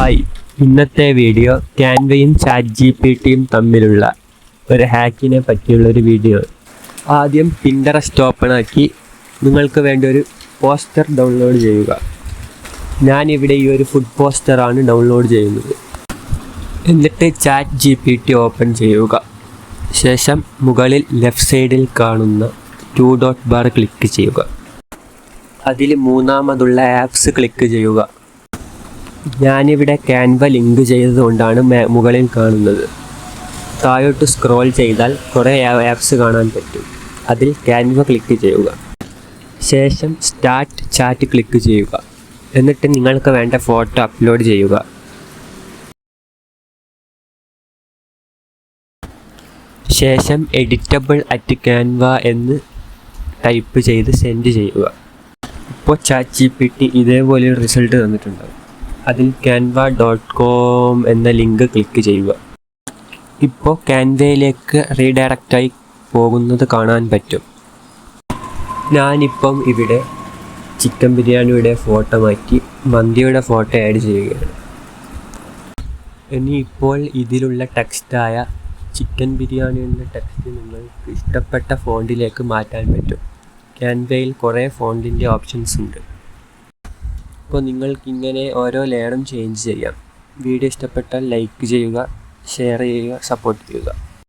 Hi, ഇന്നത്തെ video ക്യാൻവയും chat ജിപിടിയും തമ്മിലുള്ള ഒരു ഹാക്കിനെ പറ്റിയുള്ളൊരു വീഡിയോ. ആദ്യം പിൻട്രസ്റ്റ് ഓപ്പണാക്കി നിങ്ങൾക്ക് വേണ്ട ഒരു പോസ്റ്റർ ഡൗൺലോഡ് ചെയ്യുക. ഞാനിവിടെ ഈ ഒരു ഫുഡ് പോസ്റ്ററാണ് ഡൗൺലോഡ് ചെയ്യുന്നത്. എന്നിട്ട് ചാറ്റ് ജിപിടി ഓപ്പൺ ചെയ്യുക. ശേഷം മുകളിൽ ലെഫ്റ്റ് സൈഡിൽ കാണുന്ന 2 ഡോട്ട് ബാർ ക്ലിക്ക് ചെയ്യുക. അതിൽ മൂന്നാമതുള്ള ആപ്സ് ക്ലിക്ക് ചെയ്യുക. ഞാനിവിടെ ക്യാൻവ ലിങ്ക് ചെയ്തതുകൊണ്ടാണ് മുകളിൽ കാണുന്നത്. താഴോട്ട് സ്ക്രോൾ ചെയ്താൽ കുറേ ആപ്സ് കാണാൻ പറ്റും. അതിൽ ക്യാൻവ ക്ലിക്ക് ചെയ്യുക. ശേഷം സ്റ്റാർട്ട് ചാറ്റ് ക്ലിക്ക് ചെയ്യുക. എന്നിട്ട് നിങ്ങൾക്ക് വേണ്ട ഫോട്ടോ അപ്ലോഡ് ചെയ്യുക. ശേഷം എഡിറ്റബിൾ അറ്റ് ക്യാൻവ എന്ന് ടൈപ്പ് ചെയ്ത് സെൻഡ് ചെയ്യുക. ഇപ്പോൾ ചാറ്റ് ജിപിടി ഇതേപോലെ റിസൾട്ട് തന്നിട്ടുണ്ടാകും. അതിൽ canva.com എന്ന ലിങ്ക് ക്ലിക്ക് ചെയ്യുക. ഇപ്പോൾ ക്യാൻവയിലേക്ക് റീഡയറക്റ്റായി പോകുന്നത് കാണാൻ പറ്റും. ഞാനിപ്പം ഇവിടെ ചിക്കൻ ബിരിയാണിയുടെ ഫോട്ടോ മാറ്റി മന്തിയുടെ ഫോട്ടോ ആഡ് ചെയ്യുകയാണ്. ഇനിയിപ്പോൾ ഇതിലുള്ള ടെക്സ്റ്റായ ചിക്കൻ ബിരിയാണി എന്ന ടെക്സ്റ്റ് നിങ്ങൾക്ക് ഇഷ്ടപ്പെട്ട ഫോണ്ടിലേക്ക് മാറ്റാൻ പറ്റും. ക്യാൻവയിൽ കുറേ ഫോണ്ടിൻ്റെ ഓപ്ഷൻസ് ഉണ്ട്. അപ്പോൾ നിങ്ങൾക്കിങ്ങനെ ഓരോ ലെയറും ചേഞ്ച് ചെയ്യാം. വീഡിയോ ഇഷ്ടപ്പെട്ടാൽ ലൈക്ക് ചെയ്യുക, ഷെയർ ചെയ്യുക, സപ്പോർട്ട് ചെയ്യുക.